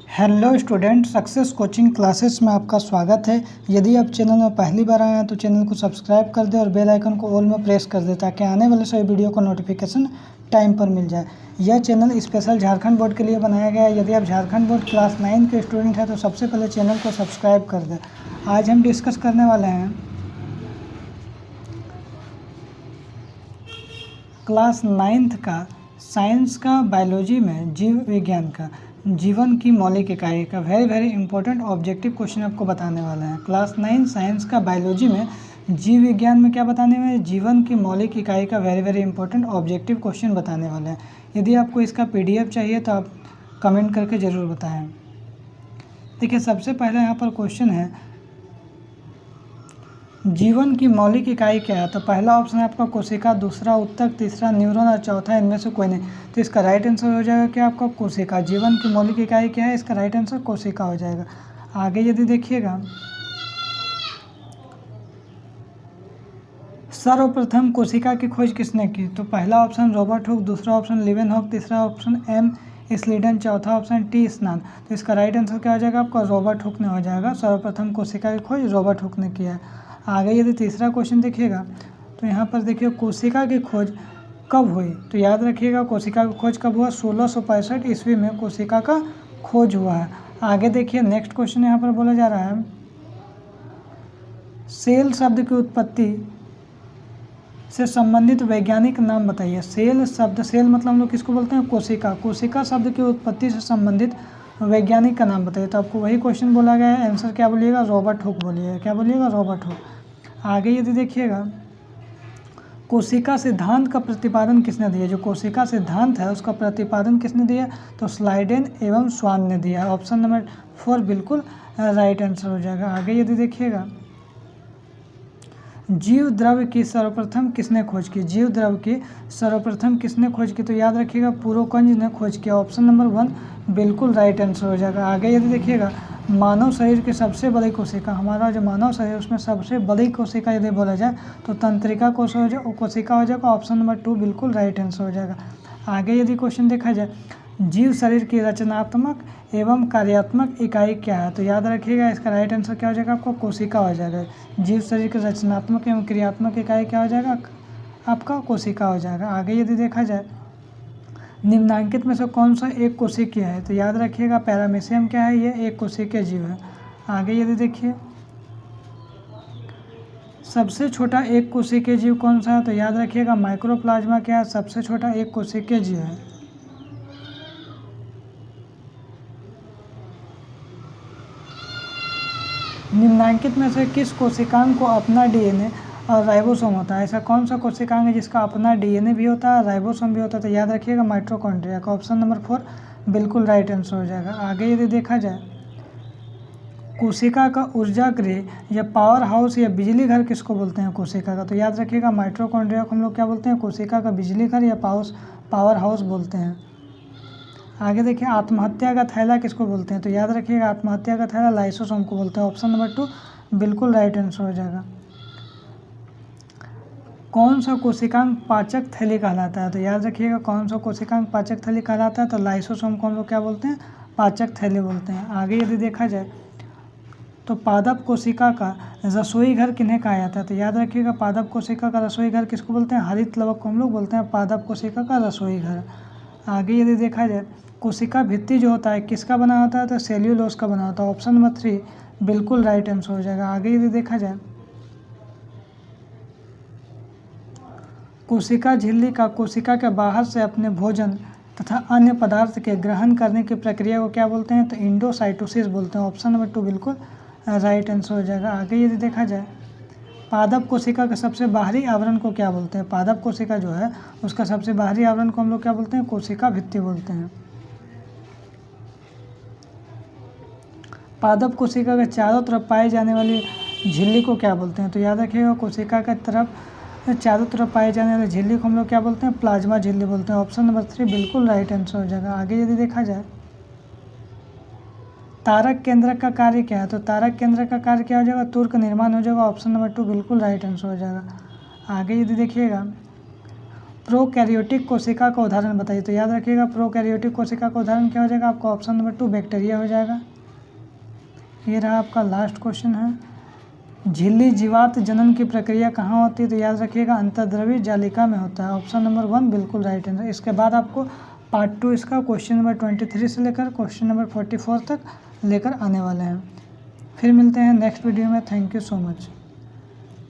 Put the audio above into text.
Hello student, success coaching classes में आपका स्वागत है। यदि आप चैनल में पहली बार आए हैं तो चैनल को सब्सक्राइब कर दें और बेल आइकन को ऑल में प्रेस कर दें ताकि आने वाले सभी वीडियो का नोटिफिकेशन टाइम पर मिल जाए। यह चैनल स्पेशल झारखंड बोर्ड के लिए बनाया गया है। यदि आप झारखंड बोर्ड क्लास 9 के स्टूडेंट हैं तो सबसे पहले चैनल को सब्सक्राइब कर दें। आज हम डिस्कस करने वाले हैं क्लास 9th का साइंस का बायोलॉजी में जीव विज्ञान का जीवन की मौलिक इकाई का वेरी इंपॉर्टेंट ऑब्जेक्टिव क्वेश्चन आपको बताने वाले हैं। क्लास 9 साइंस का बायोलॉजी में जीव विज्ञान में क्या बताने वाले हैं? जीवन की मौलिक इकाई का वेरी इंपॉर्टेंट ऑब्जेक्टिव क्वेश्चन बताने वाले हैं। यदि आपको इसका PDF चाहिए तो आप कमेंट करके ज़रूर बताएं। देखिए, सबसे पहले यहाँ पर क्वेश्चन है जीवन की मौलिक इकाई क्या है? तो पहला ऑप्शन है आपका कोशिका, दूसरा उत्तक, तीसरा न्यूरॉन और चौथा इनमें से कोई नहीं। तो इसका राइट आंसर हो जाएगा क्या आपका? कोशिका। जीवन की मौलिक इकाई क्या है? इसका राइट आंसर कोशिका हो जाएगा। आगे यदि देखिएगा, सर्वप्रथम कोशिका की खोज किसने की? तो पहला ऑप्शन रॉबर्ट हुक, दूसरा ऑप्शन लीवेनहॉक, तीसरा ऑप्शन M स्लीडन, चौथा ऑप्शन T स्नान। तो इसका राइट आंसर क्या हो जाएगा आपका? रॉबर्ट हुक ने हो जाएगा। सर्वप्रथम कोशिका की खोज रॉबर्ट हुक ने किया है। आगे यदि तीसरा क्वेश्चन देखिएगा तो यहाँ पर देखिए कोशिका की खोज कब हुई? तो याद रखिएगा कोशिका की खोज कब हुआ? 1665 ईस्वी में कोशिका का खोज हुआ है। आगे देखिए नेक्स्ट क्वेश्चन यहाँ पर बोला जा रहा है सेल शब्द की उत्पत्ति से संबंधित वैज्ञानिक नाम बताइए। सेल शब्द, सेल मतलब हम लोग किसको बोलते हैं? कोशिका। कोशिका शब्द की उत्पत्ति से संबंधित वैज्ञानिक का नाम बताइए। तो आपको वही क्वेश्चन बोला गया है, आंसर क्या बोलिएगा? रॉबर्ट हुक बोलिएगा। क्या बोलिएगा? Robert Hooke. आगे यदि देखिएगा कोशिका सिद्धांत का प्रतिपादन किसने दिया? जो कोशिका सिद्धांत है उसका प्रतिपादन किसने दिया? तो स्लाइडेन एवं स्वान ने दिया। ऑप्शन नंबर 4 बिल्कुल राइट आंसर हो जाएगा। आगे यदि देखिएगा जीव द्रव्य की सर्वप्रथम किसने खोज की? जीव द्रव्य की सर्वप्रथम किसने खोज की? तो याद रखिएगा पुरोकंज ने खोज किया। ऑप्शन नंबर 1 बिल्कुल राइट आंसर हो जाएगा। आगे यदि देखिएगा मानव शरीर की सबसे बड़ी कोशिका, हमारा जो मानव शरीर उसमें सबसे बड़ी कोशिका यदि बोला जाए तो तंत्रिका कोशिका हो जाएगा। ऑप्शन नंबर 2 बिल्कुल राइट आंसर हो जाएगा। आगे यदि क्वेश्चन देखा जाए जीव शरीर की रचनात्मक एवं कार्यात्मक इकाई क्या है? तो याद रखिएगा इसका राइट आंसर क्या हो जाएगा आपको? कोशिका हो जाएगा। जीव शरीर की रचनात्मक एवं क्रियात्मक इकाई क्या हो जाएगा आपका? कोशिका हो जाएगा। आगे यदि देखा जाए निम्नांकित में से कौन सा एक कोशिकीय है? तो याद रखिएगा पैरामीशियम क्या है? ये एक कोशिकीय जीव है। आगे यदि देखिए सबसे छोटा एक कोशिकीय जीव कौन सा है? तो याद रखिएगा माइक्रोप्लाज्मा क्या है? सबसे छोटा एक कोशिकीय जीव है। निम्नांकित में से किस कोशिकांग को अपना DNA और राइबोसोम होता है? ऐसा कौन सा कोशिकांग है जिसका अपना DNA भी होता है, राइबोसोम भी होता है? तो याद रखिएगा माइटोकॉन्ड्रिया का। ऑप्शन नंबर 4 बिल्कुल राइट आंसर हो जाएगा। आगे यदि देखा जाए कोशिका का ऊर्जा गृह या पावर हाउस या बिजली घर किसको बोलते हैं? कोशिका का। तो याद रखिएगा माइटोकॉन्ड्रिया को हम लोग क्या बोलते हैं? कोशिका का बिजली घर या पावर हाउस बोलते हैं। आगे देखिए आत्महत्या का थैला किसको बोलते हैं? तो याद रखिएगा आत्महत्या का थैला लाइसोसोम को बोलते हैं। ऑप्शन नंबर 2 बिल्कुल राइट आंसर हो जाएगा। कौन सा कोशिकांग पाचक थैली कहलाता है? तो याद रखिएगा कौन सा कोशिकांग पाचक थैली कहलाता है? तो लाइसोसोम को हम लोग क्या बोलते हैं? पाचक थैली बोलते हैं। आगे यदि देखा जाए तो पादप कोशिका का रसोई घर किन्हें कहा जाता है? तो याद रखिएगा पादप कोशिका का रसोई घर किसको बोलते हैं? हरित लवक को हम लोग बोलते हैं पादप कोशिका का रसोई घर। आगे यदि देखा जाए कोशिका भित्ति जो होता है किसका बना होता है? तो सेल्यूलोज का बना होता है। ऑप्शन नंबर 3 बिल्कुल राइट आंसर हो जाएगा। आगे यदि देखा जाए कोशिका झिल्ली का कोशिका के बाहर से अपने भोजन तथा अन्य पदार्थ के ग्रहण करने की प्रक्रिया को क्या बोलते हैं? तो इंडोसाइटोसिस बोलते हैं। ऑप्शन नंबर 2 बिल्कुल राइट आंसर हो जाएगा। आगे यदि देखा जाए पादप कोशिका के सबसे बाहरी आवरण को क्या बोलते हैं? पादप कोशिका जो है उसका सबसे बाहरी आवरण को हम लोग क्या बोलते हैं? कोशिका भित्ति बोलते हैं। पादप कोशिका के चारों तरफ पाए जाने वाली झिल्ली को क्या बोलते हैं? तो याद रखिएगा कोशिका के चारों तरफ पाए जाने वाली झिल्ली को हम लोग क्या बोलते हैं? प्लाज्मा झिल्ली बोलते हैं। ऑप्शन नंबर 3 बिल्कुल राइट आंसर हो जाएगा। आगे यदि देखा जाए तारक केंद्रक का कार्य क्या है? तो तारक केंद्रक का कार्य क्या हो जाएगा? तुर्क निर्माण हो जाएगा। ऑप्शन नंबर 2 बिल्कुल राइट आंसर हो जाएगा। आगे यदि देखिएगा प्रोकैरियोटिक कोशिका का उदाहरण बताइए। तो याद रखिएगा प्रोकैरियोटिक कोशिका का उदाहरण क्या हो जाएगा आपका, ऑप्शन नंबर 2 बैक्टीरिया हो जाएगा। ये रहा आपका लास्ट क्वेश्चन है। झिल्ली जीवात जनन की प्रक्रिया कहाँ होती है? तो याद रखिएगा अंतर्द्रव्य जालिका में होता है। ऑप्शन नंबर 1 बिल्कुल राइट आंसर। इसके बाद आपको पार्ट 2 इसका क्वेश्चन नंबर 23 से लेकर क्वेश्चन नंबर 44 तक लेकर आने वाले हैं। फिर मिलते हैं नेक्स्ट वीडियो में। Thank you so much.